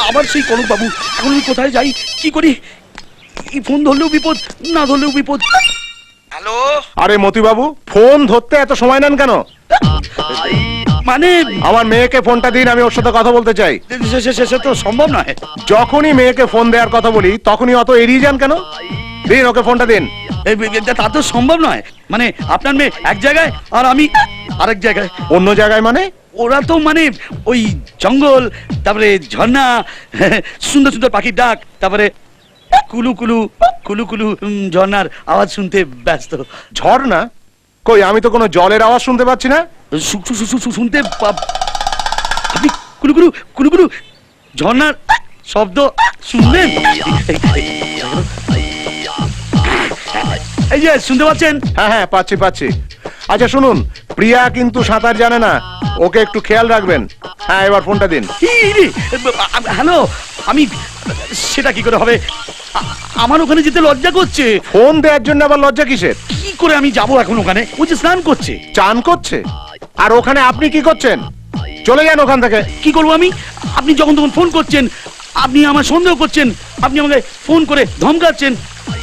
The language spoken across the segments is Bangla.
আবার সেই কনক বাবু, এখন আমি কোথায় যাই, কি করি? এই ফোন ধরলেও বিপদ, না ধরলেও বিপদ। হ্যালো। আরে মতি বাবু, ফোন ধরতে এত সময় নেন কেন? মানে আমার মেয়েকে ফোনটা দিন, আমি ওর সাথে কথা বলতে চাই। সে তো সম্ভব নয়। যখনই মেয়েকে ফোন দেওয়ার কথা বলি তখনই অত এড়িয়ে যান কেন? দিন, ওকে ফোনটা দিন। তা তো সম্ভব নয়। মানে আপনার মেয়ে এক জায়গায় আর আমি আরেক জায়গায়। অন্য জায়গায় মানে? ওরা তো মানে ওই জঙ্গল, তারপরে ঝর্ণা, সুন্দর সুন্দর পাখির ডাক, তারপরে কুলু কুলু কুলু কুলু ঝর্ণার আওয়াজ শুনতে ব্যস্ত। ঝর্ণা? কই, আমি তো কোনো জলের আওয়াজ শুনতে পাচ্ছি না। শুনতে আপনি কুলু কুলু কুলু কুলু ঝর্ণার শব্দ শুনবেন? এই যে শুনতে পাচ্ছেন? হ্যাঁ হ্যাঁ, পাচ্ছি পাচ্ছি। আচ্ছা শুনুন, প্রিয়া কিন্তু সাঁতার জানে না, ওকে একটু খেয়াল রাখবেন। হ্যাঁ, এবার ফোনটা দিন। হ্যালো, আমি সেটা কি করে হবে? আমার ওখানে যেতে লজ্জা করছে। ফোন দেওয়ার জন্য আবার লজ্জা কিসের? কি করে আমি যাব এখন ওখানে? ও যে স্নান করছে। চান করছে? আর ওখানে আপনি কি করছেন? চলে যান ওখান থেকে। কি করবো আমি? আপনি যখন তখন ফোন করছেন, আপনি আমার সন্দেহ করছেন, আপনি আমাকে ফোন করে ধমকাচ্ছেন,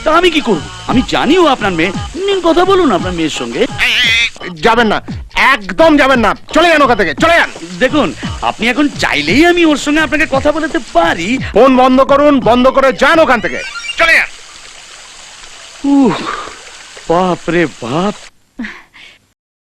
তা আমি কি করব? আমি জানিও আপনার মেয়ে। নিন কথা বলুন আপনার মেয়ের সঙ্গে। যাবেন না, একদম যাবেন না, চলে যান ওখান থেকে, চলে যান। দেখুন, আপনি এখন চাইলেই আমি ওর সঙ্গে আপনাকে কথা বলতে পারি। ফোন বন্ধ করুন, বন্ধ করে যান ওখান থেকে, চলে যান। বাপ রে বাপ।